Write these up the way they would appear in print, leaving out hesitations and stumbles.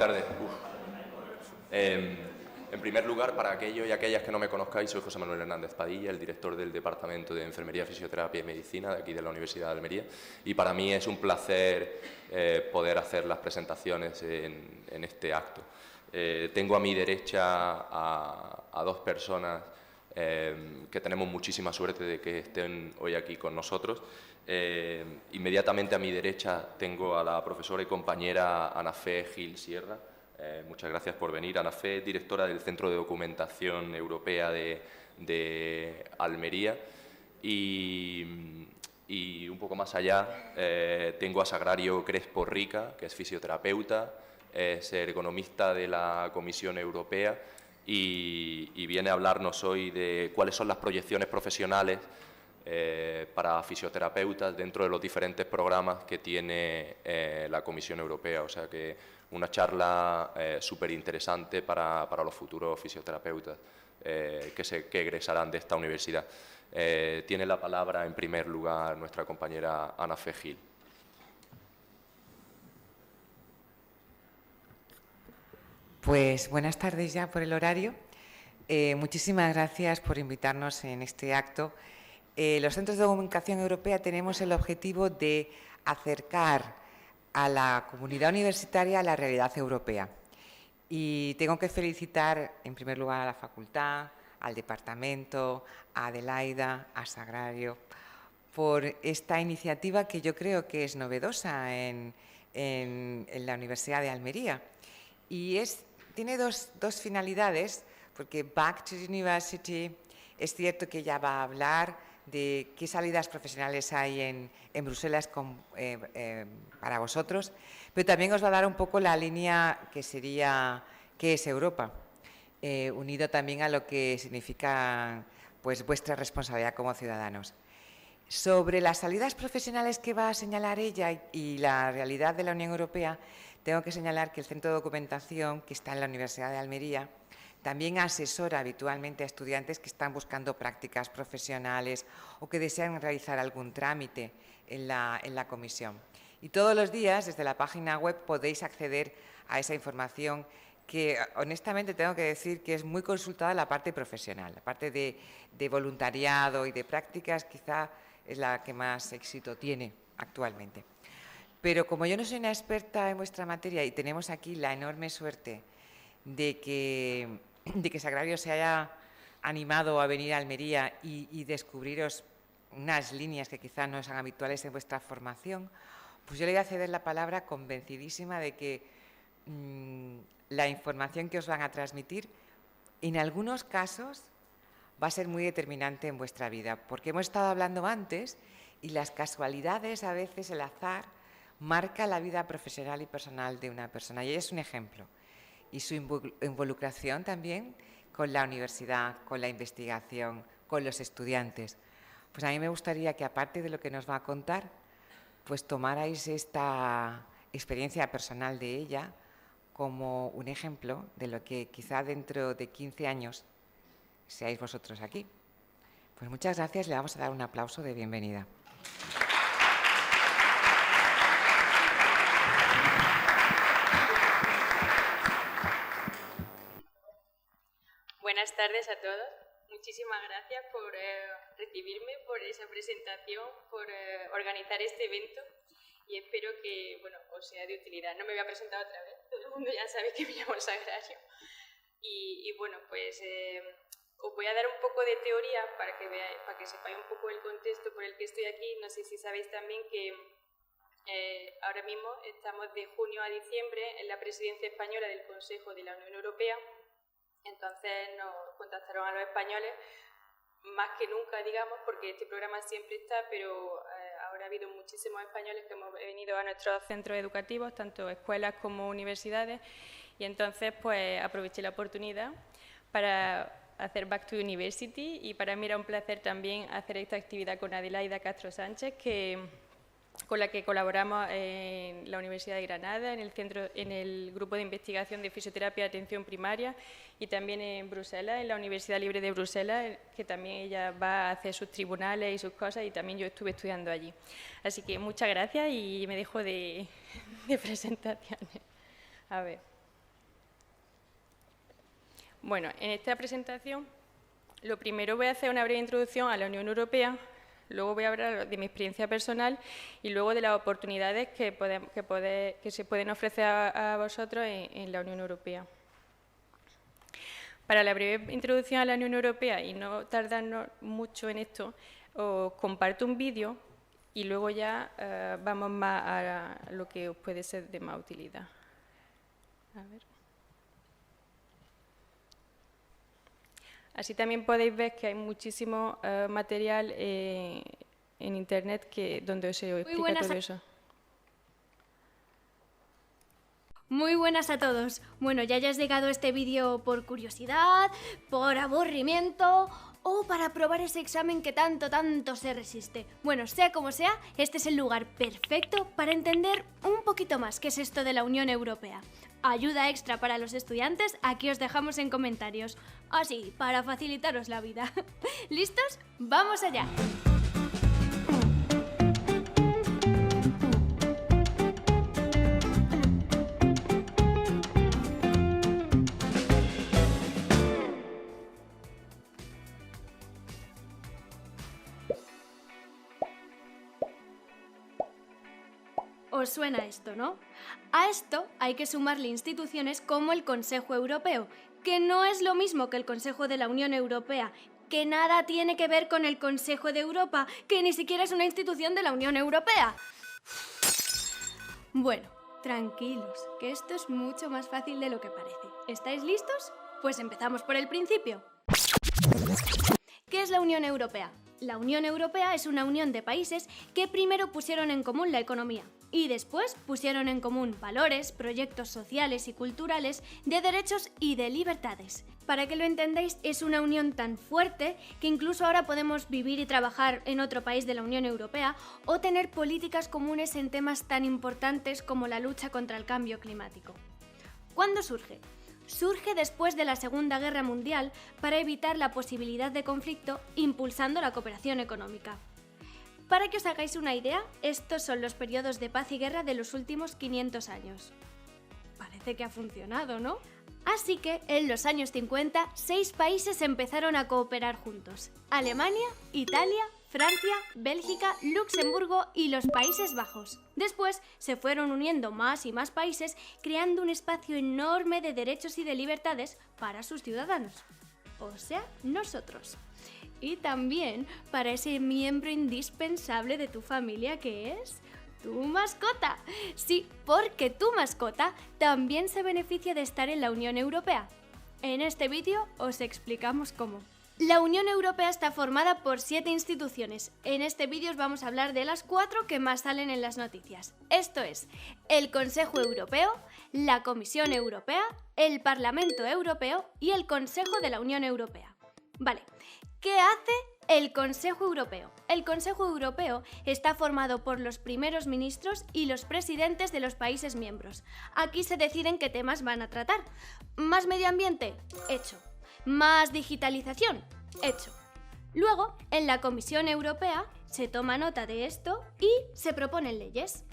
tardes. En primer lugar, para aquellos y aquellas que no me conozcáis, soy José Manuel Hernández Padilla, el director del Departamento de Enfermería, Fisioterapia y Medicina de aquí de la Universidad de Almería, y para mí es un placer poder hacer las presentaciones en este acto. Tengo a mi derecha a dos personas que tenemos muchísima suerte de que estén hoy aquí con nosotros. Inmediatamente a mi derecha tengo a la profesora y compañera Ana Fe Gil Sierra. Muchas gracias por venir. Ana Fe, directora del Centro de Documentación Europea de Almería. Y un poco más allá tengo a Sagrario Crespo Rica, que es fisioterapeuta, es ergonomista de la Comisión Europea y viene a hablarnos hoy de cuáles son las proyecciones profesionales para fisioterapeutas dentro de los diferentes programas que tiene la Comisión Europea. O sea que una charla súper interesante para los futuros fisioterapeutas que egresarán de esta universidad. Tiene la palabra en primer lugar nuestra compañera Ana Fe Gil. Pues buenas tardes ya por el horario. Muchísimas gracias por invitarnos en este acto. Los Centros de Documentación Europea tenemos el objetivo de acercar a la comunidad universitaria a la realidad europea. Y tengo que felicitar en primer lugar a la facultad, al departamento, a Adelaida, a Sagrario, por esta iniciativa que yo creo que es novedosa en la Universidad de Almería. Y tiene dos finalidades, porque Back to University es cierto que ya va a hablar de qué salidas profesionales hay en Bruselas para vosotros, pero también os va a dar un poco la línea que sería qué es Europa, unido también a lo que significa pues vuestra responsabilidad como ciudadanos. Sobre las salidas profesionales que va a señalar ella y la realidad de la Unión Europea, tengo que señalar que el Centro de Documentación, que está en la Universidad de Almería, también asesora habitualmente a estudiantes que están buscando prácticas profesionales o que desean realizar algún trámite en la comisión. Y todos los días, desde la página web, podéis acceder a esa información que, honestamente, tengo que decir que es muy consultada la parte profesional. La parte de voluntariado y de prácticas quizá es la que más éxito tiene actualmente. Pero como yo no soy una experta en vuestra materia y tenemos aquí la enorme suerte de que Sagrario se haya animado a venir a Almería y descubriros unas líneas que quizás no sean habituales en vuestra formación, pues yo le voy a ceder la palabra convencidísima de que la información que os van a transmitir en algunos casos va a ser muy determinante en vuestra vida, porque hemos estado hablando antes y las casualidades, a veces el azar, marca la vida profesional y personal de una persona. Y ella es un ejemplo. Y su involucración también con la universidad, con la investigación, con los estudiantes. Pues a mí me gustaría que, aparte de lo que nos va a contar, pues tomarais esta experiencia personal de ella como un ejemplo de lo que quizá dentro de 15 años seáis vosotros aquí. Pues muchas gracias, le vamos a dar un aplauso de bienvenida. Buenas tardes a todos. Muchísimas gracias por recibirme, por esa presentación, por organizar este evento y espero que os sea de utilidad. No me voy a presentar otra vez, todo el mundo ya sabe que me llamo Sagrario. Os voy a dar un poco de teoría para que sepáis un poco el contexto por el que estoy aquí. No sé si sabéis también que ahora mismo estamos de junio a diciembre en la presidencia española del Consejo de la Unión Europea. Entonces nos contactaron a los españoles más que nunca, digamos, porque este programa siempre está, pero ahora ha habido muchísimos españoles que hemos venido a nuestros centros educativos, tanto escuelas como universidades, y entonces pues aproveché la oportunidad para hacer Back to University y para mí era un placer también hacer esta actividad con Adelaida Castro Sánchez, con la que colaboramos en la Universidad de Granada, en el Grupo de Investigación de Fisioterapia de Atención Primaria y también en Bruselas, en la Universidad Libre de Bruselas, que también ella va a hacer sus tribunales y sus cosas y también yo estuve estudiando allí. Así que muchas gracias y me dejo de presentaciones. A ver. Bueno, en esta presentación, lo primero voy a hacer una breve introducción a la Unión Europea, luego voy a hablar de mi experiencia personal y luego de las oportunidades que se pueden ofrecer a vosotros en la Unión Europea. Para la breve introducción a la Unión Europea y no tardarnos mucho en esto, os comparto un vídeo y luego ya vamos más a lo que os puede ser de más utilidad. A ver. Así también podéis ver que hay muchísimo material en Internet donde se os explica todo eso. Muy buenas a todos. Bueno, ya hayas llegado a este vídeo por curiosidad, por aburrimiento o para probar ese examen que tanto se resiste. Bueno, sea como sea, este es el lugar perfecto para entender un poquito más qué es esto de la Unión Europea. Ayuda extra para los estudiantes, aquí os dejamos en comentarios. Así, para facilitaros la vida. ¿Listos? ¡Vamos allá! Os suena esto, ¿no? A esto hay que sumarle instituciones como el Consejo Europeo, que no es lo mismo que el Consejo de la Unión Europea, que nada tiene que ver con el Consejo de Europa, que ni siquiera es una institución de la Unión Europea. Bueno, tranquilos, que esto es mucho más fácil de lo que parece. ¿Estáis listos? Pues empezamos por el principio. ¿Qué es la Unión Europea? La Unión Europea es una unión de países que primero pusieron en común la economía y después pusieron en común valores, proyectos sociales y culturales, de derechos y de libertades. Para que lo entendáis, es una unión tan fuerte que incluso ahora podemos vivir y trabajar en otro país de la Unión Europea o tener políticas comunes en temas tan importantes como la lucha contra el cambio climático. ¿Cuándo surge? Surge después de la Segunda Guerra Mundial para evitar la posibilidad de conflicto, impulsando la cooperación económica. Para que os hagáis una idea, estos son los periodos de paz y guerra de los últimos 500 años. Parece que ha funcionado, ¿no? Así que, en los años 50, 6 países empezaron a cooperar juntos: Alemania, Italia, Francia, Bélgica, Luxemburgo y los Países Bajos. Después se fueron uniendo más y más países, creando un espacio enorme de derechos y de libertades para sus ciudadanos. O sea, nosotros. Y también para ese miembro indispensable de tu familia que es tu mascota. Sí, porque tu mascota también se beneficia de estar en la Unión Europea. En este vídeo os explicamos cómo. La Unión Europea está formada por 7 instituciones. En este vídeo os vamos a hablar de las 4 que más salen en las noticias. Esto es el Consejo Europeo, la Comisión Europea, el Parlamento Europeo y el Consejo de la Unión Europea. Vale, ¿qué hace el Consejo Europeo? El Consejo Europeo está formado por los primeros ministros y los presidentes de los países miembros. Aquí se deciden qué temas van a tratar. ¿Más medio ambiente? Hecho. ¿Más digitalización? Hecho. Luego, en la Comisión Europea se toma nota de esto y se proponen leyes.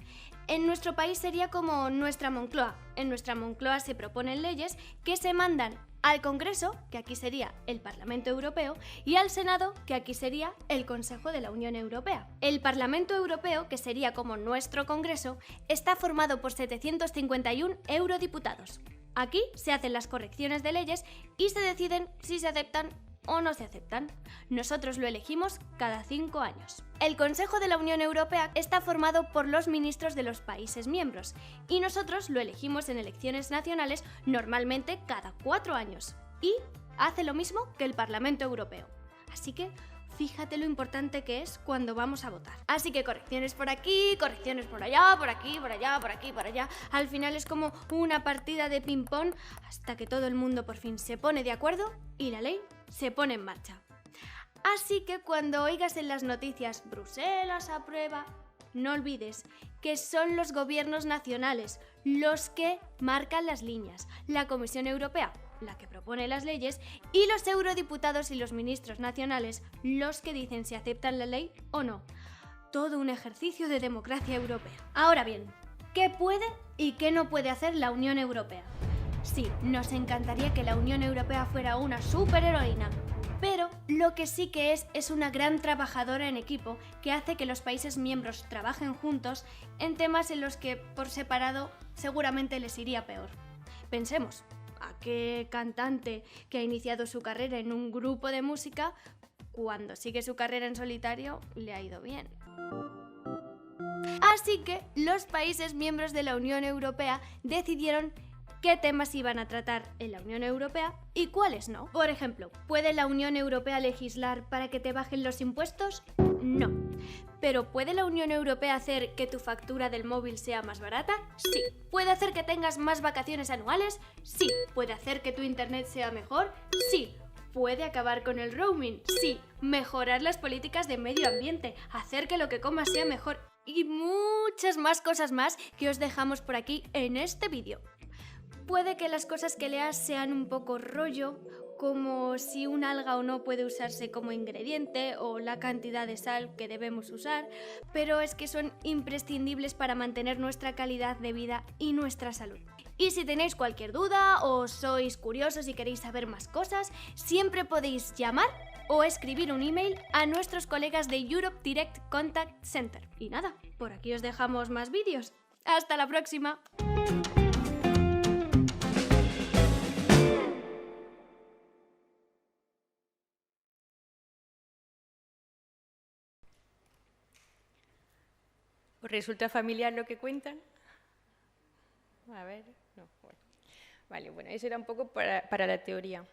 En nuestro país sería como nuestra Moncloa. En nuestra Moncloa se proponen leyes que se mandan al Congreso, que aquí sería el Parlamento Europeo, y al Senado, que aquí sería el Consejo de la Unión Europea. El Parlamento Europeo, que sería como nuestro Congreso, está formado por 751 eurodiputados. Aquí se hacen las correcciones de leyes y se deciden si se aceptan o no se aceptan. Nosotros lo elegimos cada 5 años. El Consejo de la Unión Europea está formado por los ministros de los países miembros y nosotros lo elegimos en elecciones nacionales normalmente cada 4 años. Y hace lo mismo que el Parlamento Europeo. Así que fíjate lo importante que es cuando vamos a votar. Así que correcciones por aquí, correcciones por allá, por aquí, por allá, por aquí, por allá. Al final es como una partida de ping-pong hasta que todo el mundo por fin se pone de acuerdo y la ley se pone en marcha. Así que cuando oigas en las noticias Bruselas aprueba, no olvides que son los gobiernos nacionales los que marcan las líneas, la Comisión Europea la que propone las leyes y los eurodiputados y los ministros nacionales los que dicen si aceptan la ley o no. Todo un ejercicio de democracia europea. Ahora bien, ¿qué puede y qué no puede hacer la Unión Europea? Sí, nos encantaría que la Unión Europea fuera una superheroína. Pero lo que sí que es una gran trabajadora en equipo que hace que los países miembros trabajen juntos en temas en los que por separado seguramente les iría peor. Pensemos, ¿a qué cantante que ha iniciado su carrera en un grupo de música, cuando sigue su carrera en solitario, le ha ido bien? Así que los países miembros de la Unión Europea decidieron qué temas iban a tratar en la Unión Europea y cuáles no. Por ejemplo, ¿puede la Unión Europea legislar para que te bajen los impuestos? No. ¿Pero puede la Unión Europea hacer que tu factura del móvil sea más barata? Sí. ¿Puede hacer que tengas más vacaciones anuales? Sí. ¿Puede hacer que tu internet sea mejor? Sí. ¿Puede acabar con el roaming? Sí. ¿Mejorar las políticas de medio ambiente? ¿Hacer que lo que comas sea mejor? Y muchas más cosas más que os dejamos por aquí en este vídeo. Puede que las cosas que leas sean un poco rollo, como si un alga o no puede usarse como ingrediente o la cantidad de sal que debemos usar, pero es que son imprescindibles para mantener nuestra calidad de vida y nuestra salud. Y si tenéis cualquier duda o sois curiosos y queréis saber más cosas, siempre podéis llamar o escribir un email a nuestros colegas de Europe Direct Contact Center. Y nada, por aquí os dejamos más vídeos. ¡Hasta la próxima! ¿Os resulta familiar lo que cuentan? A ver, no, bueno. Vale, bueno, eso era un poco para la teoría.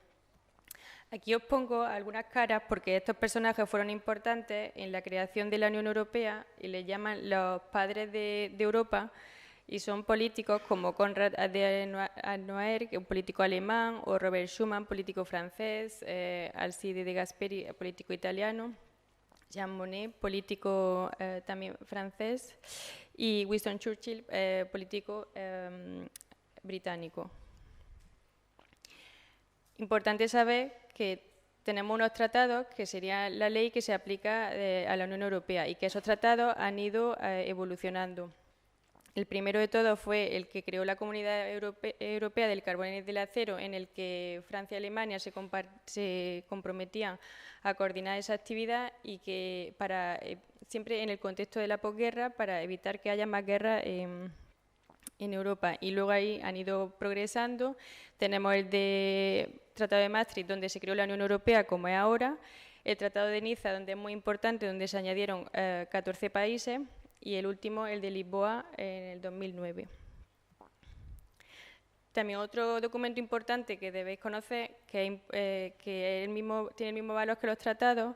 Aquí os pongo algunas caras porque estos personajes fueron importantes en la creación de la Unión Europea y les llaman los padres de Europa, y son políticos como Konrad Adenauer, que es un político alemán, o Robert Schuman, político francés, Alcide de Gasperi, político italiano, Jean Monnet, político también francés, y Winston Churchill, político británico. Importante saber que tenemos unos tratados que sería la ley que se aplica a la Unión Europea y que esos tratados han ido evolucionando. El primero de todos fue el que creó la Comunidad Europea del Carbón y del Acero, en el que Francia y Alemania se comprometían a coordinar esa actividad y que siempre en el contexto de la posguerra, para evitar que haya más guerra en Europa. Y luego ahí han ido progresando. Tenemos el Tratado de Maastricht, donde se creó la Unión Europea como es ahora, el Tratado de Niza, donde es muy importante, donde se añadieron 14 países, y el último, el de Lisboa, en el 2009. También otro documento importante que debéis conocer, que tiene el mismo valor que los tratados,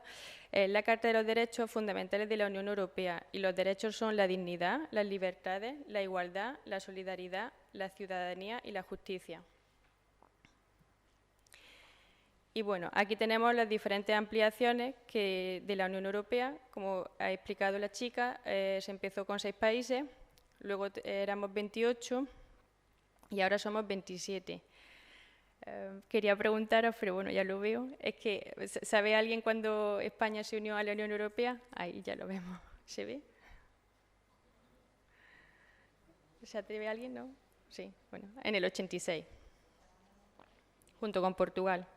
es la Carta de los Derechos Fundamentales de la Unión Europea. Y los derechos son la dignidad, las libertades, la igualdad, la solidaridad, la ciudadanía y la justicia. Y bueno, aquí tenemos las diferentes ampliaciones de la Unión Europea. Como ha explicado la chica, se empezó con 6 países, luego éramos 28 y ahora somos 27. Quería preguntaros, pero bueno, ya lo veo, es que, ¿sabe alguien cuándo España se unió a la Unión Europea? Ahí ya lo vemos. ¿Se ve? ¿Se atreve alguien? ¿No? Sí, bueno, en el 86, junto con Portugal.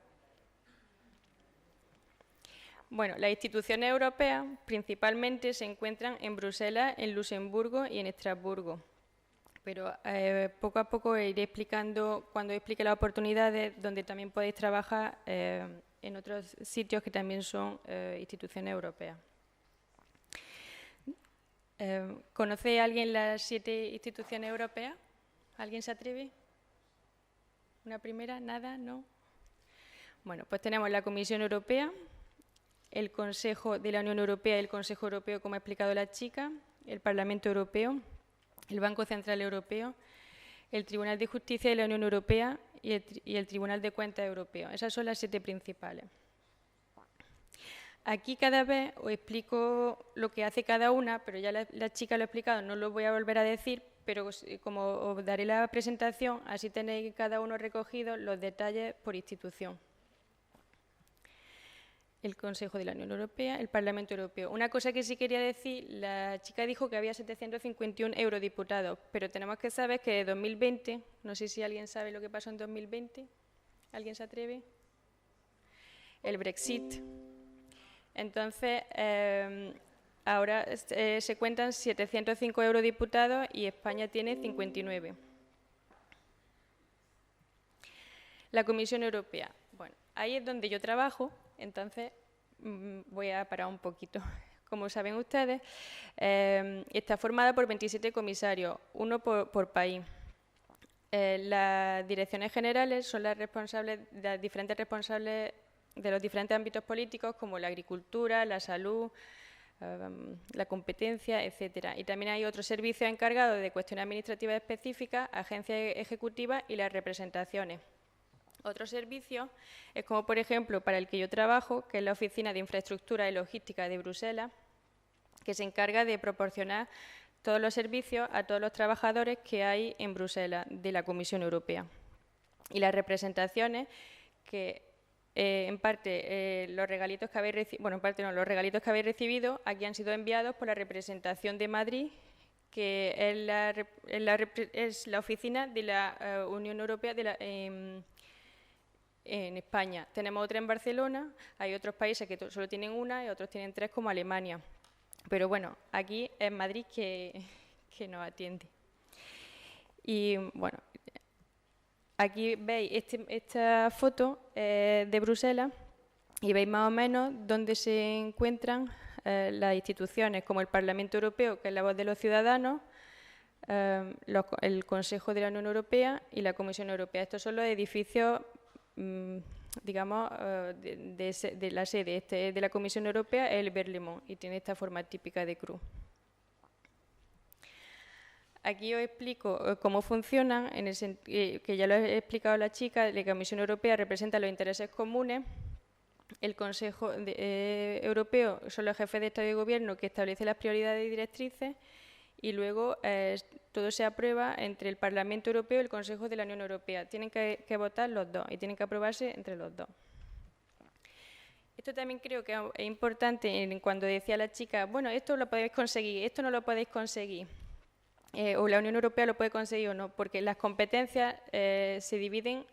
Bueno, las instituciones europeas principalmente se encuentran en Bruselas, en Luxemburgo y en Estrasburgo. Pero poco a poco iré explicando, cuando explique las oportunidades, donde también podéis trabajar en otros sitios que también son instituciones europeas. ¿Conoce alguien las 7 instituciones europeas? ¿Alguien se atreve? ¿Una primera? ¿Nada? ¿No? Bueno, pues tenemos la Comisión Europea, el Consejo de la Unión Europea y el Consejo Europeo, como ha explicado la chica, el Parlamento Europeo, el Banco Central Europeo, el Tribunal de Justicia de la Unión Europea y el Tribunal de Cuentas Europeo. Esas son las 7 principales. Aquí cada vez os explico lo que hace cada una, pero ya la chica lo ha explicado, no lo voy a volver a decir, pero como os daré la presentación, así tenéis cada uno recogido los detalles por institución. el Consejo de la Unión Europea, el Parlamento Europeo. Una cosa que sí quería decir, la chica dijo que había 751 eurodiputados, pero tenemos que saber que de 2020, no sé si alguien sabe lo que pasó en 2020, ¿alguien se atreve? El Brexit. Entonces, ahora se cuentan 705 eurodiputados y España tiene 59. La Comisión Europea. Bueno, ahí es donde yo trabajo, entonces voy a parar un poquito. Como saben ustedes, está formada por 27 comisarios, uno por país. Las direcciones generales son las responsables, las diferentes responsables de los diferentes ámbitos políticos, como la agricultura, la salud, la competencia, etcétera. Y también hay otros servicios encargados de cuestiones administrativas específicas, agencias ejecutivas y las representaciones. Otros servicios es como, por ejemplo, para el que yo trabajo, que es la Oficina de Infraestructura y Logística de Bruselas, que se encarga de proporcionar todos los servicios a todos los trabajadores que hay en Bruselas de la Comisión Europea. Y las representaciones, que en parte los regalitos que habéis recibido, bueno, en parte no, los regalitos que habéis recibido aquí han sido enviados por la representación de Madrid, que es la oficina de la Unión Europea en España. Tenemos otra en Barcelona, hay otros países que solo tienen una y otros tienen 3, como Alemania. Pero bueno, aquí es Madrid que nos atiende. Y bueno, aquí veis esta foto de Bruselas y veis más o menos dónde se encuentran las instituciones, como el Parlamento Europeo, que es la voz de los ciudadanos, el Consejo de la Unión Europea y la Comisión Europea. Estos son los edificios, digamos, de la sede. Este es de la Comisión Europea, el Berlaymont, y tiene esta forma típica de cruz. Aquí os explico cómo funcionan, que ya lo he explicado a la chica. La Comisión Europea representa los intereses comunes. El Consejo Europeo son los jefes de Estado y Gobierno que establecen las prioridades y directrices, y luego todo se aprueba entre el Parlamento Europeo y el Consejo de la Unión Europea. Tienen que votar los dos y tienen que aprobarse entre los dos. Esto también creo que es importante cuando decía la chica, bueno, esto lo podéis conseguir, esto no lo podéis conseguir, o la Unión Europea lo puede conseguir o no, porque las competencias se dividen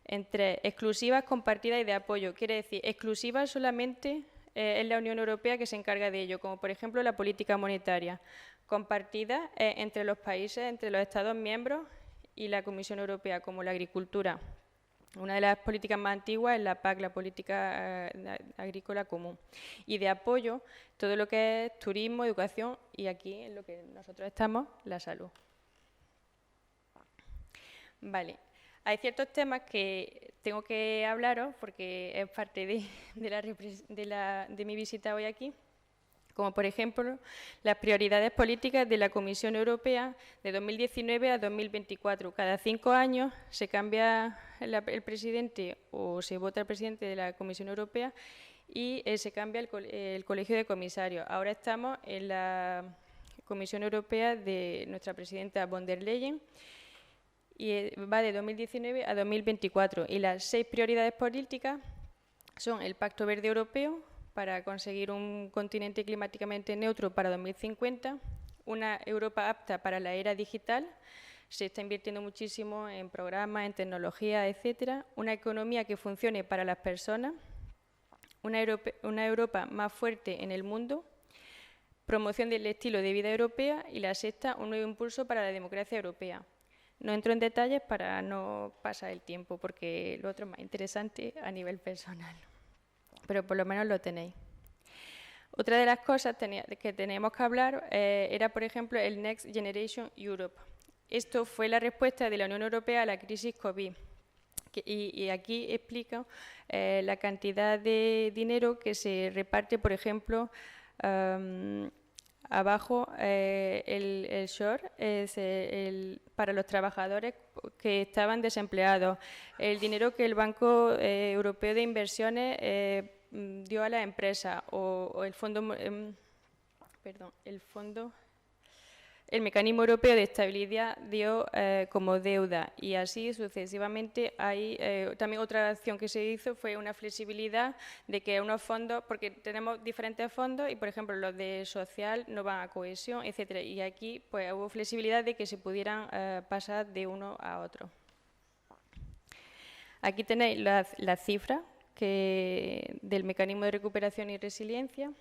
entre exclusivas, compartidas y de apoyo. Quiere decir, exclusivas solamente es la Unión Europea que se encarga de ello, como por ejemplo la política monetaria. Compartida entre los países, entre los Estados miembros y la Comisión Europea, como la agricultura. Una de las políticas más antiguas es la PAC, la Política Agrícola Común. Y de apoyo, todo lo que es turismo, educación y aquí, en lo que nosotros estamos, la salud. Vale. Hay ciertos temas que tengo que hablaros porque es parte de mi visita hoy aquí, como por ejemplo las prioridades políticas de la Comisión Europea de 2019 a 2024. Cada 5 años se cambia el presidente o se vota el presidente de la Comisión Europea y se cambia el colegio de comisarios. Ahora estamos en la Comisión Europea de nuestra presidenta von der Leyen, y va de 2019 a 2024. Y las 6 prioridades políticas son el Pacto Verde Europeo, para conseguir un continente climáticamente neutro para 2050, una Europa apta para la era digital, se está invirtiendo muchísimo en programas, en tecnología, etcétera, una economía que funcione para las personas, una Europa más fuerte en el mundo, promoción del estilo de vida europea y la 6ª, un nuevo impulso para la democracia europea. No entro en detalles para no pasar el tiempo, porque lo otro es más interesante a nivel personal, pero por lo menos lo tenéis. Otra de las cosas que teníamos que hablar era, por ejemplo, el Next Generation Europe. Esto fue la respuesta de la Unión Europea a la crisis COVID. Y aquí explico la cantidad de dinero que se reparte, por ejemplo, abajo el SURE es para los trabajadores que estaban desempleados, el dinero que el Banco Europeo de Inversiones dio a la empresa, o el fondo el mecanismo europeo de estabilidad dio como deuda y así sucesivamente. Hay también otra acción que se hizo fue una flexibilidad de que unos fondos, porque tenemos diferentes fondos y por ejemplo los de social no van a cohesión, etcétera, y aquí pues hubo flexibilidad de que se pudieran pasar de uno a otro. Aquí tenéis las cifras del mecanismo de recuperación y resiliencia.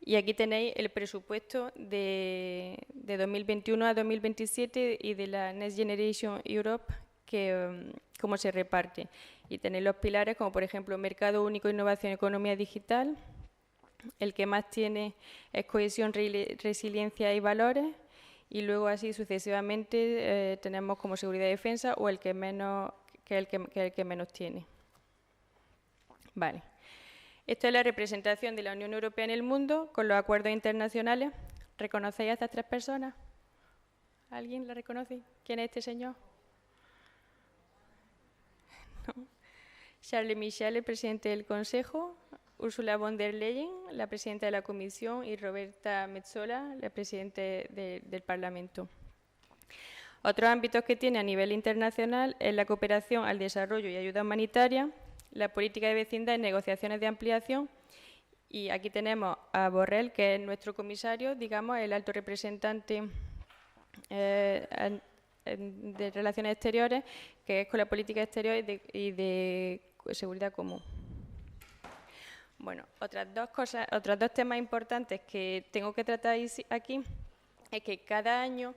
Y aquí tenéis el presupuesto de 2021 a 2027 y de la Next Generation Europe, cómo se reparte. Y tenéis los pilares como, por ejemplo, Mercado Único, Innovación, Economía Digital. El que más tiene es Cohesión, Resiliencia y Valores. Y luego, así sucesivamente, tenemos como Seguridad y Defensa o el que menos, que es el que menos tiene. Vale. Esto es la representación de la Unión Europea en el mundo con los acuerdos internacionales. ¿Reconocéis a estas tres personas? ¿Alguien la reconoce? ¿Quién es este señor? ¿No? Charles Michel, el presidente del Consejo, Ursula von der Leyen, la presidenta de la Comisión, y Roberta Metsola, la presidenta del Parlamento. Otros ámbitos que tiene a nivel internacional es la cooperación al desarrollo y ayuda humanitaria, la política de vecindad y negociaciones de ampliación. Y aquí tenemos a Borrell, que es nuestro comisario, digamos, el alto representante de Relaciones Exteriores, que es con la política exterior y de seguridad común. Bueno, otros dos temas importantes que tengo que tratar aquí es que cada año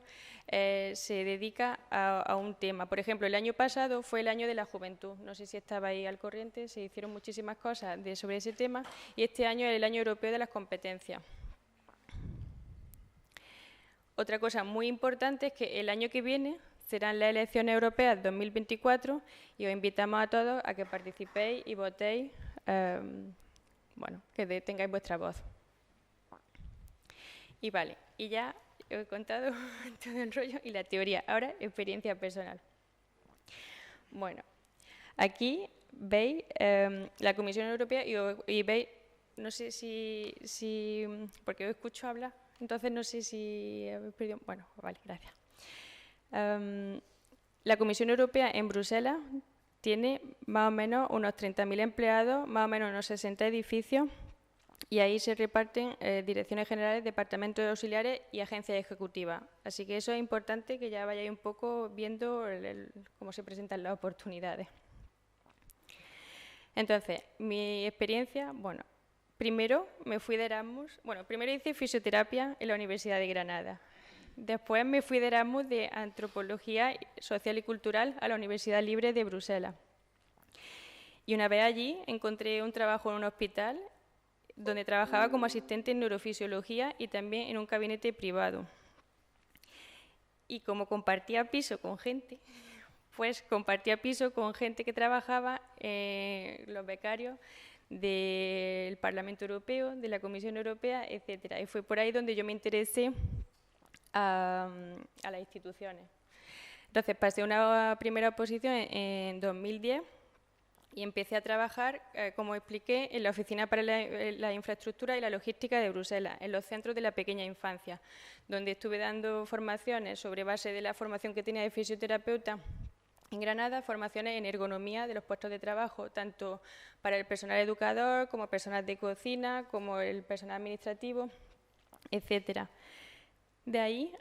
se dedica a un tema. Por ejemplo, el año pasado fue el año de la juventud. No sé si estabais al corriente, se hicieron muchísimas cosas sobre ese tema. Y este año es el año europeo de las competencias. Otra cosa muy importante es que el año que viene serán las elecciones europeas 2024 y os invitamos a todos a que participéis y votéis, bueno, que tengáis vuestra voz. Y vale, y ya he contado todo el rollo y la teoría. Ahora, experiencia personal. Bueno, aquí veis la Comisión Europea y veis, no sé si porque os escucho hablar, entonces no sé si habéis perdido. Bueno, vale, gracias. La Comisión Europea en Bruselas tiene más o menos unos 30.000 empleados, más o menos unos 60 edificios. Y ahí se reparten direcciones generales, departamentos auxiliares y agencias ejecutivas. Así que eso es importante que ya vayáis un poco viendo cómo se presentan las oportunidades. Entonces, mi experiencia, bueno, primero me fui de Erasmus. Bueno, primero hice fisioterapia en la Universidad de Granada. Después me fui de Erasmus de Antropología Social y Cultural a la Universidad Libre de Bruselas. Y una vez allí encontré un trabajo en un hospital donde trabajaba como asistente en neurofisiología y también en un gabinete privado. Y como compartía piso con gente, pues compartía piso con gente que trabajaba, los becarios del Parlamento Europeo, de la Comisión Europea, etcétera. Y fue por ahí donde yo me interesé a las instituciones. Entonces pasé una primera oposición en 2010 y empecé a trabajar, como expliqué, en la Oficina para la Infraestructura y la Logística de Bruselas, en los centros de la pequeña infancia, donde estuve dando formaciones sobre base de la formación que tenía de fisioterapeuta en Granada, formaciones en ergonomía de los puestos de trabajo, tanto para el personal educador, como personal de cocina, como el personal administrativo, etcétera. De ahí,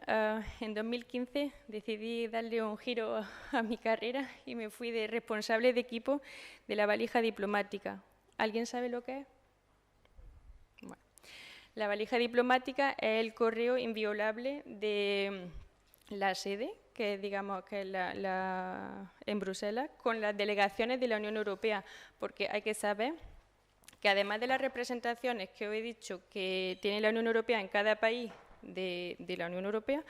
en 2015, decidí darle un giro a mi carrera y me fui de responsable de equipo de la valija diplomática. ¿Alguien sabe lo que es? Bueno, la valija diplomática es el correo inviolable de la sede, que digamos que es en Bruselas, con las delegaciones de la Unión Europea, porque hay que saber que además de las representaciones que os he dicho que tiene la Unión Europea en cada país de la Unión Europea,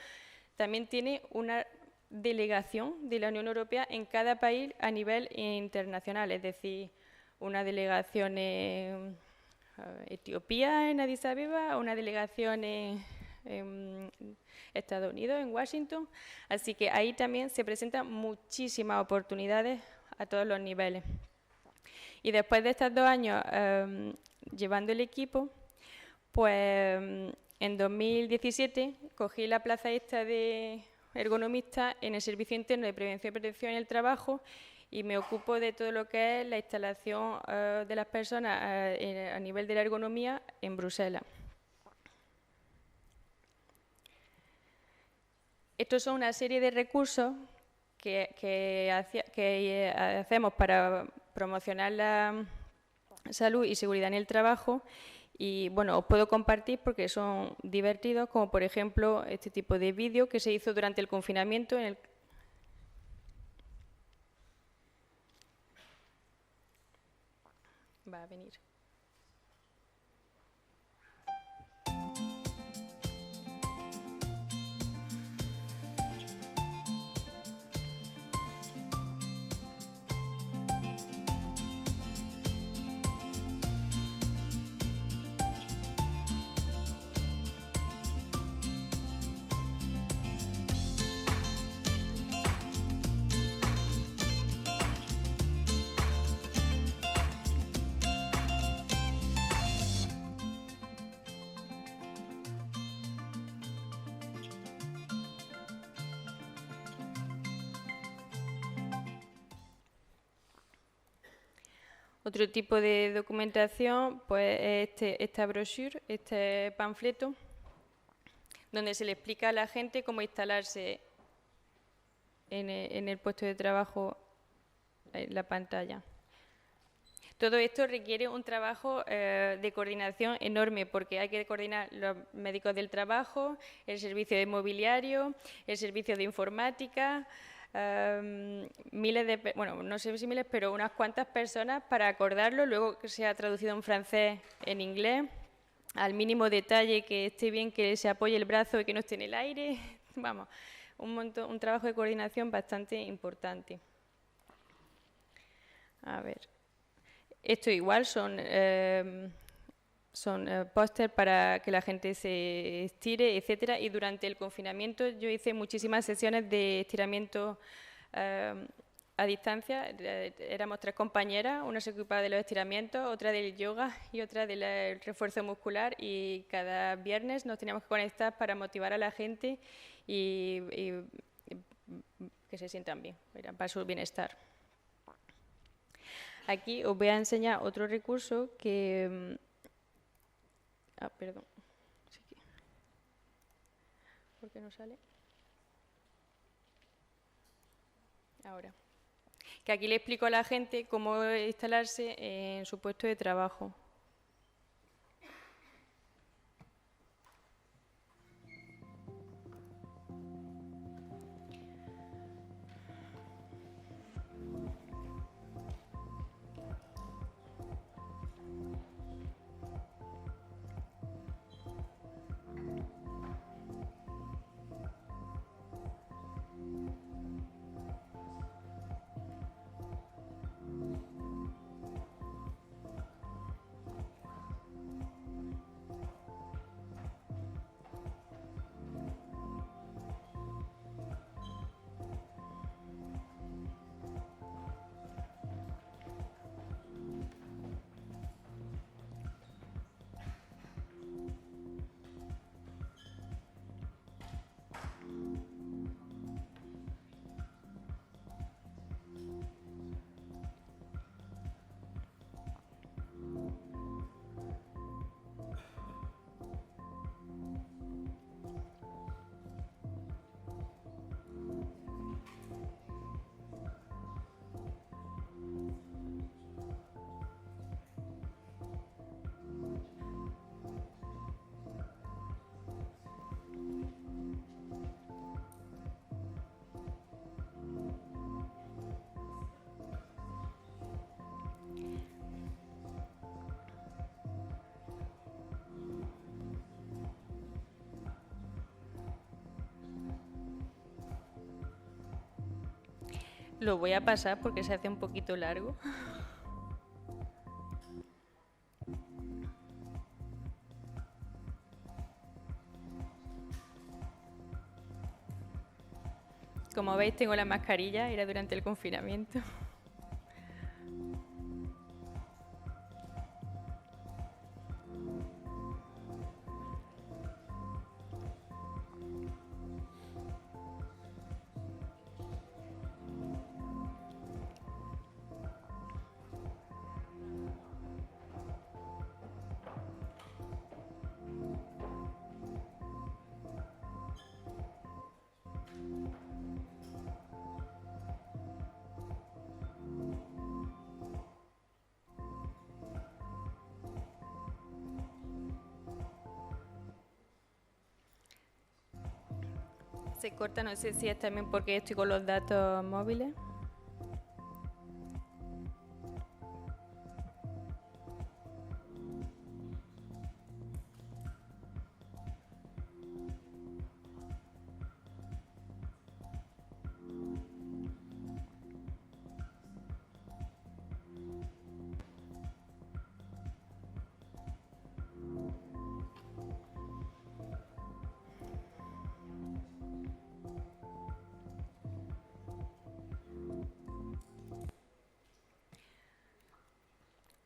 también tiene una delegación de la Unión Europea en cada país a nivel internacional, es decir, una delegación en Etiopía, en Addis Abeba, una delegación en Estados Unidos, en Washington, así que ahí también se presentan muchísimas oportunidades a todos los niveles. Y después de estos 2 años llevando el equipo, pues en 2017 cogí la plaza esta de ergonomista en el Servicio Interno de Prevención y Protección en el Trabajo y me ocupo de todo lo que es la instalación de las personas a nivel de la ergonomía en Bruselas. Estos son una serie de recursos que hacemos para promocionar la salud y seguridad en el trabajo y, bueno, os puedo compartir porque son divertidos, como por ejemplo este tipo de vídeo que se hizo durante el confinamiento en el va a venir. Otro tipo de documentación, pues esta brochure, este panfleto, donde se le explica a la gente cómo instalarse en el puesto de trabajo en la pantalla. Todo esto requiere un trabajo de coordinación enorme porque hay que coordinar los médicos del trabajo, el servicio de mobiliario, el servicio de informática, bueno, no sé si miles, pero unas cuantas personas para acordarlo, luego que sea traducido en francés, en inglés, al mínimo detalle, que esté bien, que se apoye el brazo y que no esté en el aire. Vamos, un trabajo de coordinación bastante importante. A ver, esto igual son póster para que la gente se estire, etcétera. Y durante el confinamiento yo hice muchísimas sesiones de estiramiento a distancia. Éramos 3 compañeras, una se ocupaba de los estiramientos, otra del yoga y otra del refuerzo muscular. Y cada viernes nos teníamos que conectar para motivar a la gente y que se sientan bien, para su bienestar. Aquí os voy a enseñar otro recurso que... perdón. ¿Por qué no sale? Ahora. Que aquí le explico a la gente cómo instalarse en su puesto de trabajo. Lo voy a pasar porque se hace un poquito largo. Como veis, tengo la mascarilla, era durante el confinamiento. Se corta, no sé si es también porque estoy con los datos móviles.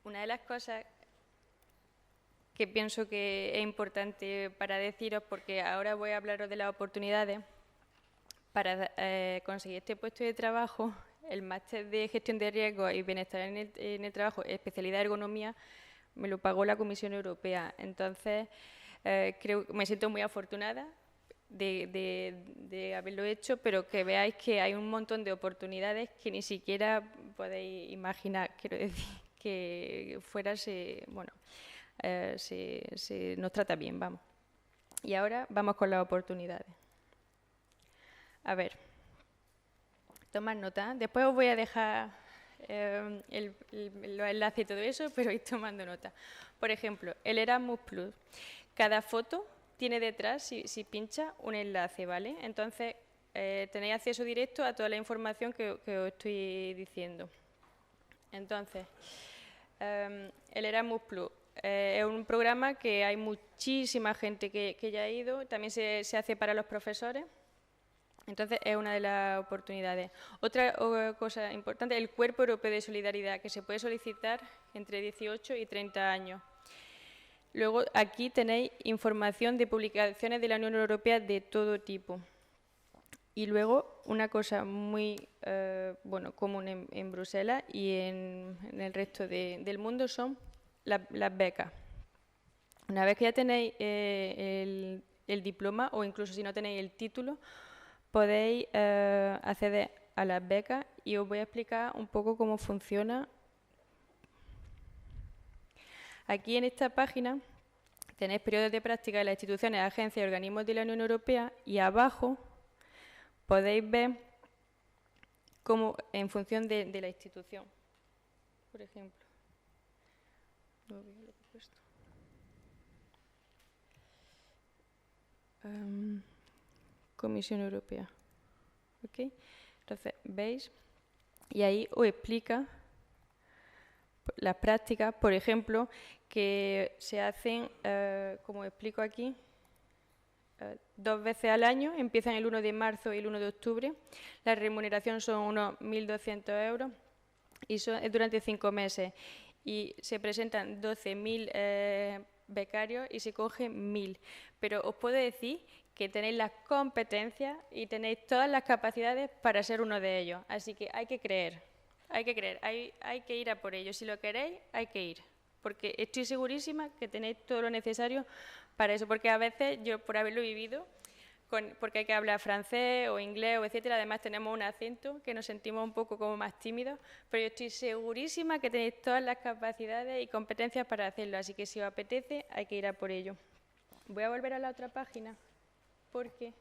Una de las cosas que pienso que es importante para deciros, porque ahora voy a hablaros de las oportunidades, para conseguir este puesto de trabajo, el máster de gestión de riesgos y bienestar en el trabajo, especialidad de ergonomía, me lo pagó la Comisión Europea. Entonces, creo que me siento muy afortunada de haberlo hecho, pero que veáis que hay un montón de oportunidades que ni siquiera podéis imaginar. Quiero decir que fuera nos trata bien, vamos. Y ahora vamos con las oportunidades. A ver, tomad nota. Después os voy a dejar los enlaces y todo eso, pero ir tomando nota. Por ejemplo, el Erasmus Plus. Cada foto tiene detrás, si pincha, un enlace, ¿vale? Entonces, tenéis acceso directo a toda la información que os estoy diciendo. Entonces, el Erasmus Plus es un programa que hay muchísima gente que ya ha ido, también se hace para los profesores, entonces es una de las oportunidades. Otra cosa importante, el Cuerpo Europeo de Solidaridad, que se puede solicitar entre 18 y 30 años. Luego aquí tenéis información de publicaciones de la Unión Europea de todo tipo. Y luego, una cosa muy común en Bruselas y en el resto del mundo son las becas. Una vez que ya tenéis el diploma, o incluso si no tenéis el título, podéis acceder a las becas y os voy a explicar un poco cómo funciona. Aquí en esta página tenéis periodos de práctica de las instituciones, agencias y organismos de la Unión Europea, y abajo podéis ver cómo, en función de la institución, por ejemplo. No veo lo que he puesto. Comisión Europea. ¿Ok? Entonces, veis, y ahí os explica las prácticas, por ejemplo, que se hacen, como explico aquí, 2 veces al año, empiezan el 1 de marzo y el 1 de octubre. La remuneración son unos 1.200 euros y es durante 5 meses. Y se presentan 12.000 becarios y se cogen 1.000. Pero os puedo decir que tenéis las competencias y tenéis todas las capacidades para ser uno de ellos. Así que hay que creer, hay que ir a por ello. Si lo queréis, hay que ir. Porque estoy segurísima que tenéis todo lo necesario para eso, porque a veces yo, por haberlo vivido, porque hay que hablar francés o inglés o etcétera, además tenemos un acento que nos sentimos un poco como más tímidos, pero yo estoy segurísima que tenéis todas las capacidades y competencias para hacerlo, así que si os apetece hay que ir a por ello. Voy a volver a la otra página porque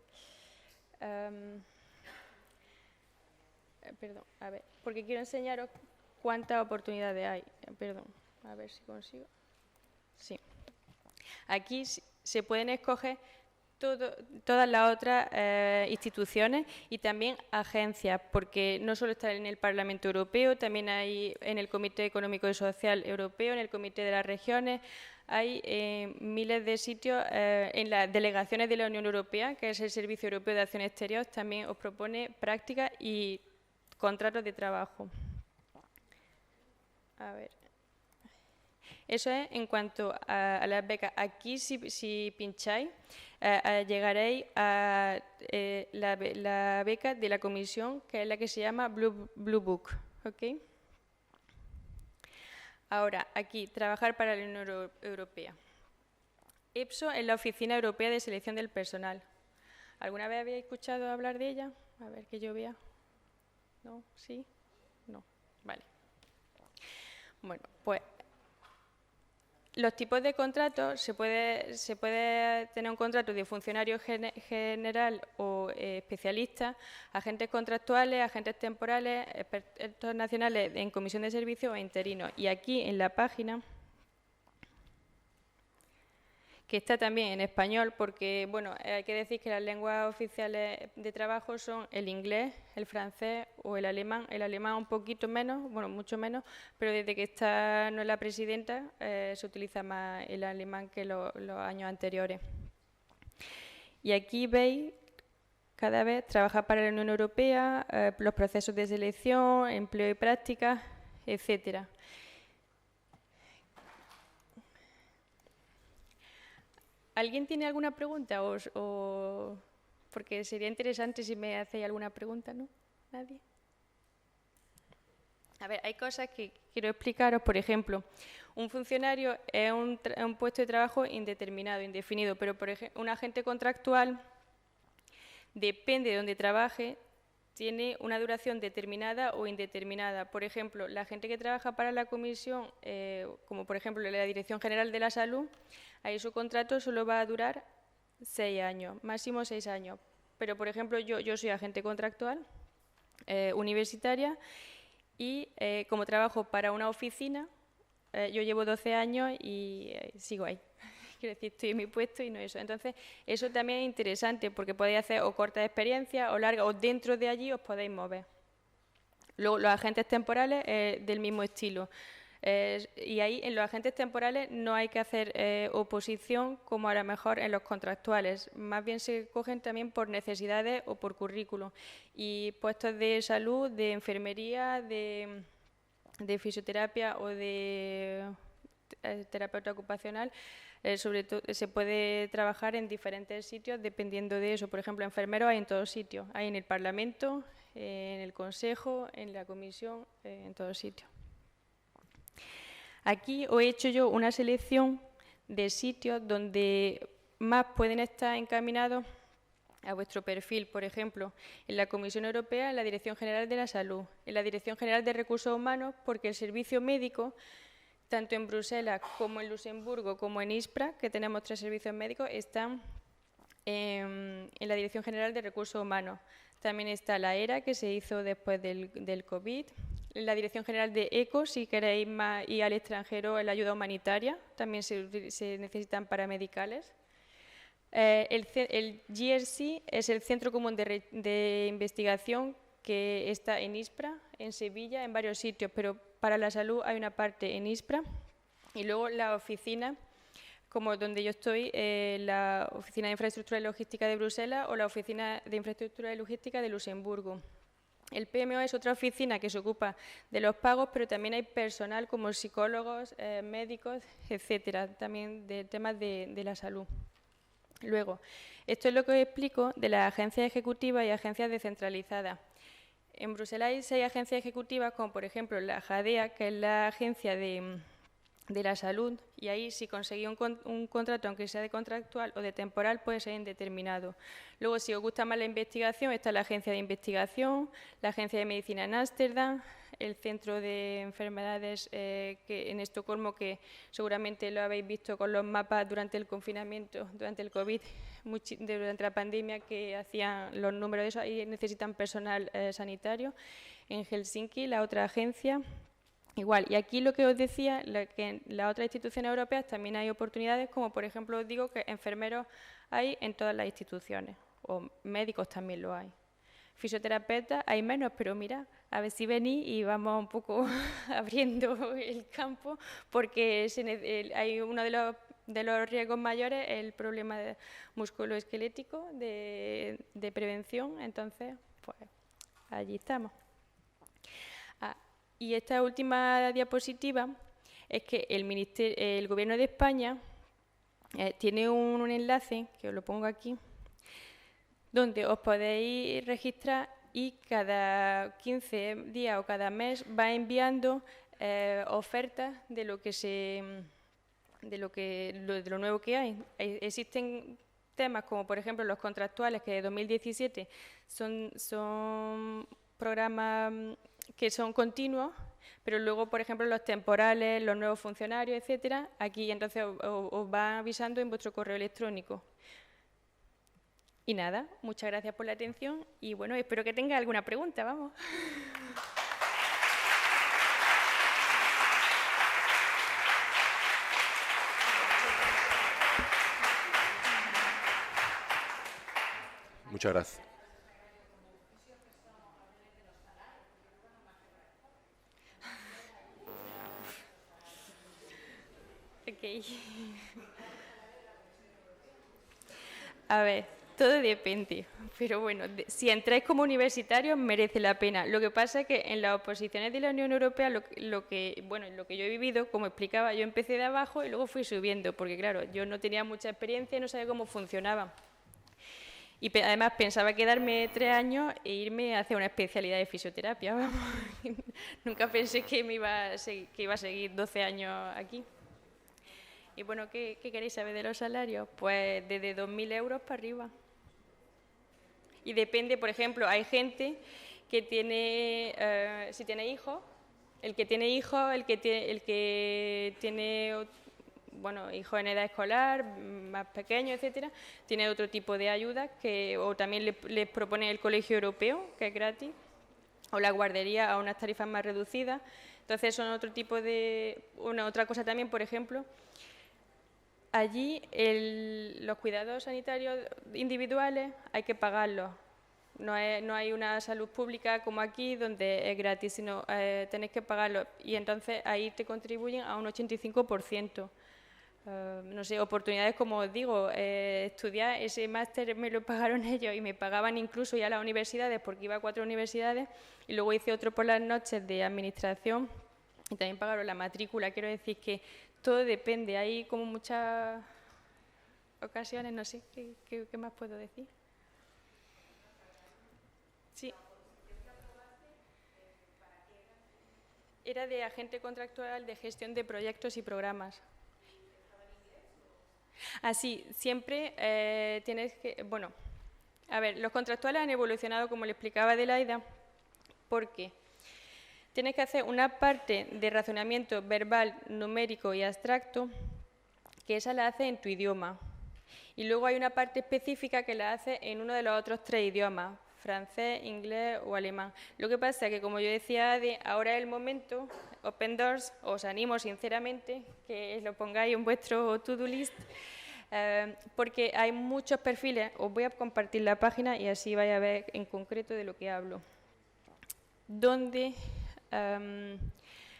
porque quiero enseñaros cuántas oportunidades hay. Perdón, a ver si consigo. Sí. Aquí se pueden escoger todas las otras instituciones y también agencias, porque no solo está en el Parlamento Europeo, también hay en el Comité Económico y Social Europeo, en el Comité de las Regiones, hay miles de sitios en las delegaciones de la Unión Europea, que es el Servicio Europeo de Acción Exterior, también os propone prácticas y contratos de trabajo. A ver. Eso es en cuanto a las becas. Aquí, si pincháis, llegaréis a la beca de la Comisión, que es la que se llama Blue Book. ¿Okay? Ahora, aquí, trabajar para la Unión Europea. EPSO es la Oficina Europea de Selección del Personal. ¿Alguna vez habéis escuchado hablar de ella? A ver, que yo vea. ¿No? ¿Sí? No. Vale. Bueno, pues Los tipos de contratos, se puede tener un contrato de funcionario general o especialista, agentes contractuales, agentes temporales, expertos nacionales en comisión de servicios o interinos. Y aquí en la página, que está también en español, porque bueno, hay que decir que las lenguas oficiales de trabajo son el inglés, el francés o el alemán un poquito menos, bueno, mucho menos, pero desde que está no es la presidenta se utiliza más el alemán que los años anteriores. Y aquí veis cada vez trabajar para la Unión Europea, los procesos de selección, empleo y prácticas, etcétera. ¿Alguien tiene alguna pregunta? Porque sería interesante si me hacéis alguna pregunta, ¿no? ¿Nadie? A ver, hay cosas que quiero explicaros. Por ejemplo, un funcionario es un puesto de trabajo indeterminado, indefinido, pero por ejemplo, un agente contractual, depende de donde trabaje, tiene una duración determinada o indeterminada. Por ejemplo, la gente que trabaja para la comisión, como por ejemplo la Dirección General de la Salud, ahí su contrato solo va a durar 6 años, máximo 6 años. Pero, por ejemplo, yo soy agente contractual, universitaria, y como trabajo para una oficina, yo llevo 12 años y sigo ahí. Quiero decir, estoy en mi puesto y no eso. Entonces, eso también es interesante porque podéis hacer o cortas experiencias o largas, o dentro de allí os podéis mover. Luego, los agentes temporales del mismo estilo. Y ahí, en los agentes temporales, no hay que hacer oposición como a lo mejor en los contractuales. Más bien se cogen también por necesidades o por currículum. Y puestos de salud, de enfermería, de fisioterapia o de terapeuta ocupacional, sobre todo se puede trabajar en diferentes sitios dependiendo de eso. Por ejemplo, enfermeros hay en todos sitios. Hay en el Parlamento, en el Consejo, en la Comisión, en todos sitios. Aquí os he hecho yo una selección de sitios donde más pueden estar encaminados a vuestro perfil. Por ejemplo, en la Comisión Europea, en la Dirección General de la Salud, en la Dirección General de Recursos Humanos, porque el servicio médico, tanto en Bruselas como en Luxemburgo como en ISPRA, que tenemos 3 servicios médicos, están en la Dirección General de Recursos Humanos. También está la ERA, que se hizo después del COVID. La Dirección General de ECO, si queréis más ir al extranjero, en la ayuda humanitaria, también se necesitan paramedicales. El GRC es el Centro Común de Investigación que está en ISPRA, en Sevilla, en varios sitios, pero para la salud hay una parte en ISPRA. Y luego la oficina, como donde yo estoy, la Oficina de Infraestructura y Logística de Bruselas o la Oficina de Infraestructura y Logística de Luxemburgo. El PMO es otra oficina que se ocupa de los pagos, pero también hay personal como psicólogos, médicos, etcétera, también de temas de la salud. Luego, esto es lo que os explico de las agencias ejecutivas y agencias descentralizadas. En Bruselas hay 6 agencias ejecutivas, como por ejemplo la JADEA, que es la agencia de la salud, y ahí si conseguís un contrato, aunque sea de contractual o de temporal, puede ser indeterminado. Luego, si os gusta más la investigación, está la Agencia de Investigación, la Agencia de Medicina en Ámsterdam, el Centro de Enfermedades que en Estocolmo, que seguramente lo habéis visto con los mapas durante el confinamiento, durante el COVID, durante la pandemia, que hacían los números de eso, ahí necesitan personal sanitario. En Helsinki, la otra agencia. Igual, y aquí lo que os decía, que en las otras instituciones europeas también hay oportunidades, como por ejemplo os digo que enfermeros hay en todas las instituciones, o médicos también lo hay. Fisioterapeutas hay menos, pero mira, a ver si venís y vamos un poco abriendo el campo, porque hay uno de los riesgos mayores, el problema musculoesquelético de prevención, entonces, pues allí estamos. Y esta última diapositiva es que el Gobierno de España tiene un enlace, que os lo pongo aquí, donde os podéis registrar y cada 15 días o cada mes va enviando ofertas de lo nuevo que hay. Existen temas como, por ejemplo, los contractuales, que de 2017 son programas que son continuos, Pero luego, por ejemplo, los temporales, los nuevos funcionarios, etcétera, aquí entonces os va avisando en vuestro correo electrónico. Y nada, muchas gracias por la atención y bueno, espero que tenga alguna pregunta, vamos. Muchas gracias. Ok. A ver, todo depende, pero bueno, si entráis como universitarios merece la pena. Lo que pasa es que en las oposiciones de la Unión Europea, lo que yo he vivido, como explicaba, yo empecé de abajo y luego fui subiendo, porque claro, yo no tenía mucha experiencia y no sabía cómo funcionaba. Y además pensaba quedarme 3 años e irme a hacer una especialidad de fisioterapia. Vamos. Nunca pensé que iba a seguir 12 años aquí. Y bueno, ¿qué queréis saber de los salarios? Pues desde 2.000 euros para arriba. Y depende, por ejemplo, hay gente que tiene, si tiene hijos, el que tiene hijos, el que tiene bueno, hijos en edad escolar, más pequeños, etcétera, tiene otro tipo de ayudas o también les propone el colegio europeo, que es gratis, o la guardería a unas tarifas más reducidas. Entonces son otro tipo de... otra cosa también, por ejemplo, allí los cuidados sanitarios individuales hay que pagarlos. No hay una salud pública como aquí donde es gratis, sino tenéis que pagarlo. Y entonces ahí te contribuyen a un 85%. No sé, oportunidades como os digo, estudiar ese máster me lo pagaron ellos y me pagaban incluso ya las universidades porque iba a 4 universidades y luego hice otro por las noches de administración y también pagaron la matrícula. Quiero decir que todo depende, hay como muchas ocasiones, no sé, ¿qué más puedo decir? Sí. Era de agente contractual de gestión de proyectos y programas. Así, siempre tienes que... Bueno, a ver, los contractuales han evolucionado, como le explicaba Adelaida, porque tienes que hacer una parte de razonamiento verbal, numérico y abstracto, que esa la hace en tu idioma. Y luego hay una parte específica que la hace en uno de los otros 3 idiomas, francés, inglés o alemán. Lo que pasa es que, como yo decía, ahora es el momento, Open Doors, os animo sinceramente que lo pongáis en vuestro to-do list, porque hay muchos perfiles. Os voy a compartir la página y así vais a ver en concreto de lo que hablo, donde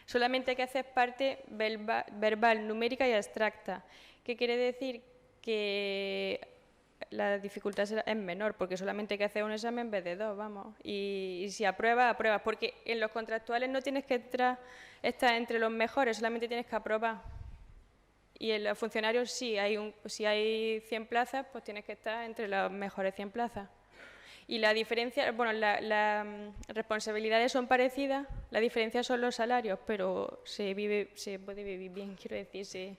solamente hay que hacer parte verbal, numérica y abstracta. ¿Qué quiere decir? Que la dificultad es menor, porque solamente hay que hacer un examen en vez de 2, vamos. Y si apruebas, apruebas, porque en los contractuales no tienes que estar entre los mejores, solamente tienes que aprobar. Y en los funcionarios si hay 100 plazas, pues tienes que estar entre las mejores 100 plazas. Y la diferencia, bueno, las responsabilidades son parecidas, la diferencia son los salarios, pero se puede vivir bien, quiero decir, se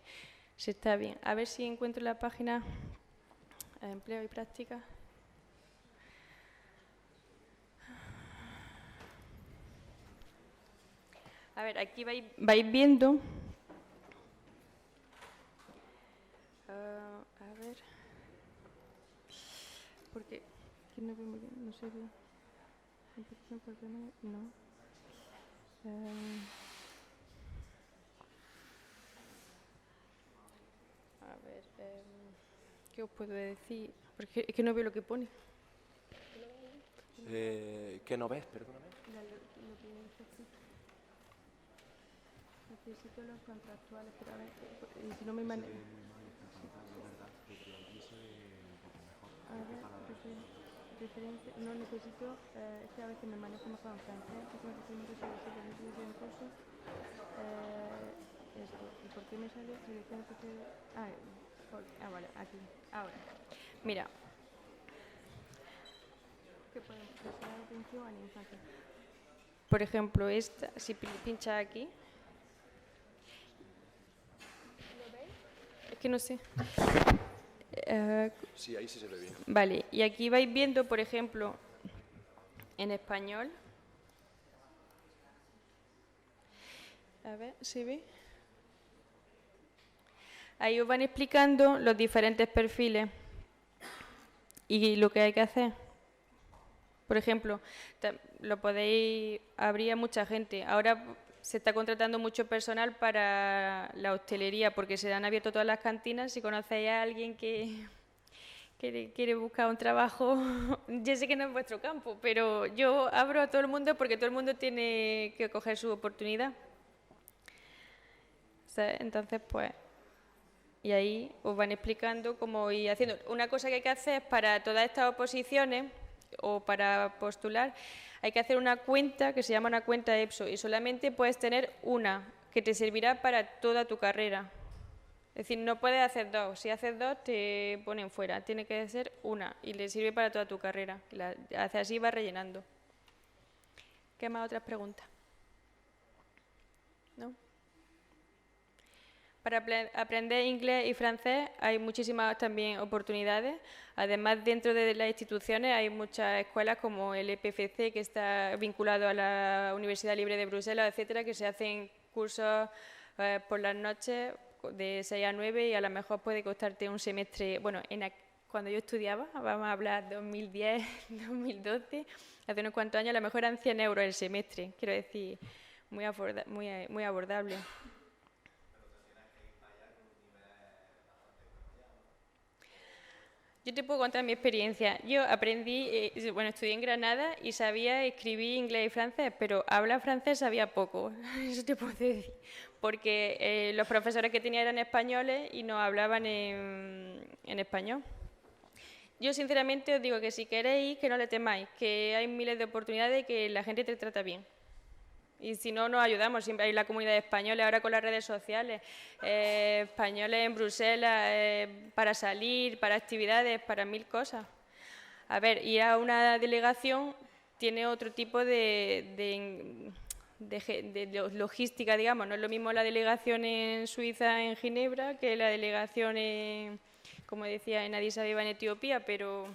está bien. A ver si encuentro la página empleo y práctica. A ver, aquí vais viendo. A ver. Porque no veo muy bien, no sé bien. No. A ver, ¿qué os puedo decir? Porque es que no veo lo que pone. ¿Qué no ves? Perdóname. Necesito los contractuales, pero a ver, si no me manejo. A ver, referencia, no necesito, es que a veces me manejo mejor en francés, que son requerimientos de un curso. Esto, ¿y por qué me sale selección de vale, aquí, ahora. Mira. ¿Qué podemos prestar atención a la infancia? Por ejemplo, esta, si pincha aquí. ¿Lo veis? Es que no sé. Sí, ahí sí se ve bien. Vale, y aquí vais viendo, por ejemplo, en español. A ver, ¿sí ve? Ahí os van explicando los diferentes perfiles y lo que hay que hacer. Por ejemplo, lo podéis, habría mucha gente. Ahora se está contratando mucho personal para la hostelería porque se han abierto todas las cantinas. Si conocéis a alguien que quiere buscar un trabajo, yo sé que no es vuestro campo, pero yo abro a todo el mundo porque todo el mundo tiene que coger su oportunidad. ¿Sabes? Entonces, pues, y ahí os van explicando cómo ir haciendo. Una cosa que hay que hacer para todas estas oposiciones o para postular, hay que hacer una cuenta que se llama una cuenta EPSO y solamente puedes tener una que te servirá para toda tu carrera. Es decir, no puedes hacer dos. Si haces dos, te ponen fuera. Tiene que ser una y le sirve para toda tu carrera. Hace así, va rellenando. ¿Qué más otras preguntas? ¿No? Para aprender inglés y francés hay muchísimas también oportunidades. Además, dentro de las instituciones hay muchas escuelas como el EPFC, que está vinculado a la Universidad Libre de Bruselas, etcétera, que se hacen cursos por las noches de 6 a 9 y a lo mejor puede costarte un semestre. Bueno, cuando yo estudiaba, vamos a hablar 2010, 2012, hace unos cuantos años, a lo mejor eran 100 euros el semestre. Quiero decir, muy abordable. Yo te puedo contar mi experiencia. Yo aprendí, estudié en Granada y sabía escribir inglés y francés, pero hablar francés sabía poco, eso te puedo decir, porque los profesores que tenía eran españoles y no hablaban en español. Yo sinceramente os digo que si queréis, que no le temáis, que hay miles de oportunidades y que la gente te trata bien. Y si no, nos ayudamos. Siempre hay la comunidad española, ahora con las redes sociales, españoles en Bruselas, para salir, para actividades, para 1000 cosas. A ver, ir a una delegación tiene otro tipo de logística, digamos. No es lo mismo la delegación en Suiza, en Ginebra, que la delegación, como decía, en Addis Abeba, en Etiopía, pero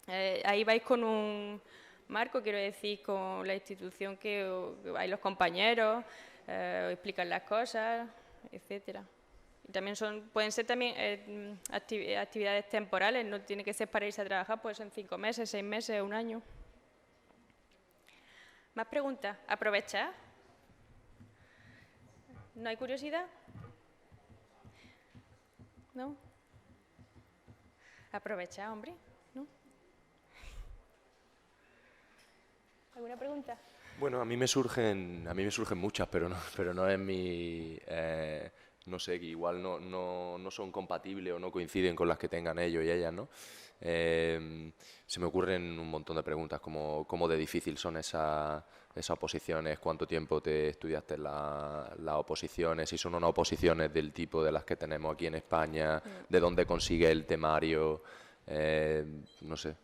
ahí vais con un marco, quiero decir, con la institución que hay los compañeros, explican las cosas, etcétera. Y también pueden ser también actividades temporales, no tiene que ser para irse a trabajar, pues son 5 meses, 6 meses, 1 año. ¿Más preguntas? ¿Aprovechar? ¿No hay curiosidad? ¿No? Aprovechar, hombre. ¿Alguna pregunta? Bueno, a mí me surgen muchas, pero no es mi, no sé, que igual no son compatibles o no coinciden con las que tengan ellos y ellas, ¿no? Se me ocurren un montón de preguntas, como cómo de difícil son esas oposiciones, cuánto tiempo te estudiaste las oposiciones, si son unas oposiciones del tipo de las que tenemos aquí en España, de dónde consigue el temario, no sé.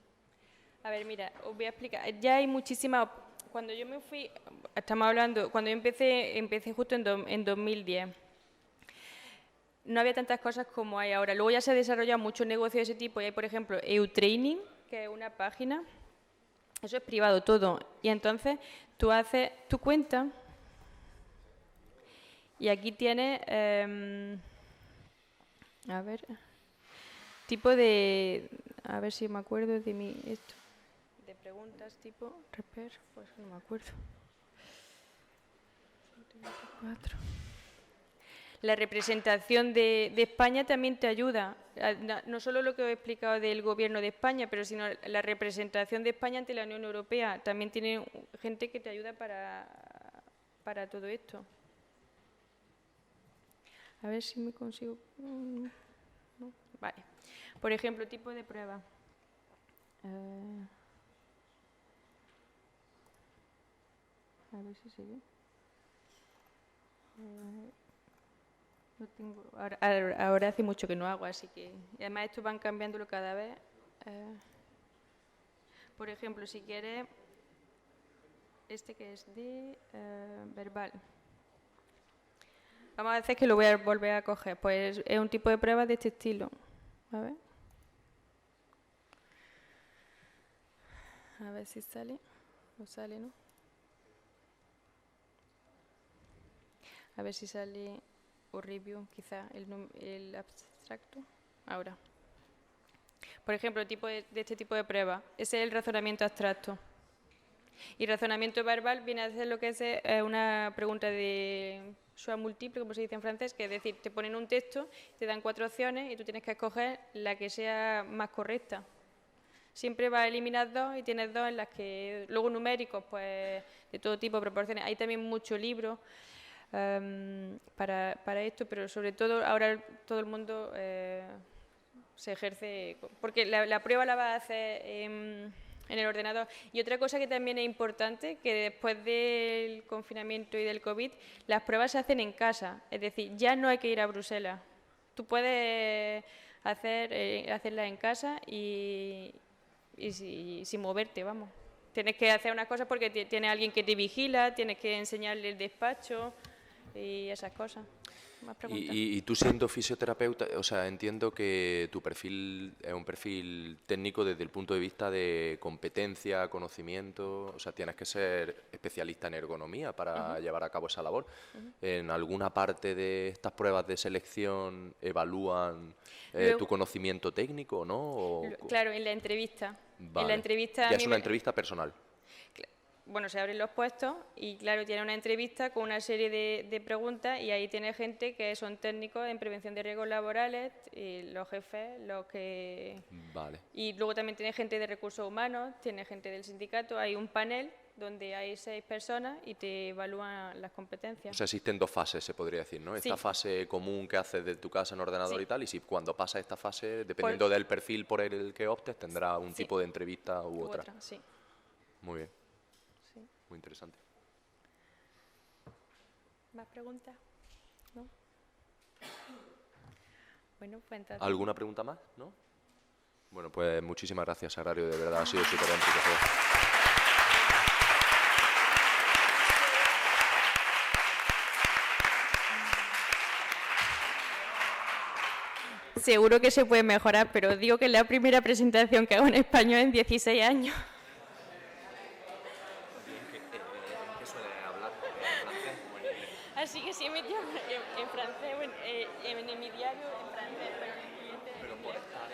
A ver, mira, os voy a explicar. Ya hay muchísimas. Cuando yo me fui, estamos hablando, cuando yo empecé justo en 2010. No había tantas cosas como hay ahora. Luego ya se ha desarrollado mucho negocio de ese tipo y hay, por ejemplo, EUTraining, que es una página. Eso es privado todo. Y entonces tú haces tu cuenta y aquí tienes, a ver, tipo de, a ver si me acuerdo de esto. De preguntas tipo, pues no me acuerdo. 24. La representación de España también te ayuda, no solo lo que os he explicado del gobierno de España, pero sino la representación de España ante la Unión Europea. También tiene gente que te ayuda para todo esto. A ver si me consigo. ¿No? Vale. Por ejemplo, tipo de prueba. A ver si se ve. No tengo. Ahora hace mucho que no hago, así que. Y además, estos van cambiándolo cada vez. Por ejemplo, si quieres. Este que es de verbal. Vamos a hacer que lo voy a volver a coger. Pues es un tipo de prueba de este estilo. A ver. A ver si sale. No sale, ¿no? A ver si sale, o review, quizá, el abstracto. Ahora. Por ejemplo, de este tipo de prueba. Ese es el razonamiento abstracto. Y razonamiento verbal viene a ser lo que es una pregunta de choix múltiple, como se dice en francés, que es decir, te ponen un texto, te dan 4 opciones y tú tienes que escoger la que sea más correcta. Siempre vas a eliminar 2 y tienes 2 en las que... Luego numéricos, pues de todo tipo, proporciones. Hay también mucho libro para esto, pero sobre todo ahora todo el mundo se ejerce... Porque la prueba la vas a hacer en el ordenador. Y otra cosa que también es importante, que después del confinamiento y del COVID, las pruebas se hacen en casa. Es decir, ya no hay que ir a Bruselas. Tú puedes hacerlas en casa y sin moverte, vamos. Tienes que hacer unas cosas porque tienes alguien que te vigila, tienes que enseñarle el despacho y esas cosas. ¿Más preguntas? Y tú siendo fisioterapeuta, o sea, entiendo que tu perfil es un perfil técnico desde el punto de vista de competencia, conocimiento, o sea, tienes que ser especialista en ergonomía para llevar a cabo esa labor. ¿En alguna parte de estas pruebas de selección evalúan tu conocimiento técnico, no? Claro, en la entrevista. Vale. En la entrevista ya es una entrevista personal. Bueno, se abren los puestos y, claro, tiene una entrevista con una serie de preguntas y ahí tiene gente que son técnicos en prevención de riesgos laborales, y los jefes, los que... Vale. Y luego también tiene gente de recursos humanos, tiene gente del sindicato, hay un panel donde hay 6 personas y te evalúan las competencias. O sea, existen 2 fases, se podría decir, ¿no? Sí. Esta fase común que haces de tu casa en ordenador Sí. y tal, y si cuando pasa esta fase, dependiendo del perfil por el que optes, tendrá un tipo de entrevista u otra. Sí. Muy bien. Sí. Muy interesante. ¿Más preguntas? ¿No? Bueno, pues entonces... ¿Alguna pregunta más? ¿No? Bueno, pues muchísimas gracias, Sagrario, de verdad, ha sido súper enriquecedor. Seguro que se puede mejorar, pero digo que es la primera presentación que hago en español en 16 años. ¿Qué suele hablar? ¿En francés o en inglés? Así que sí he metido en francés, en mi diario en francés, pero en el cliente... Pero por estar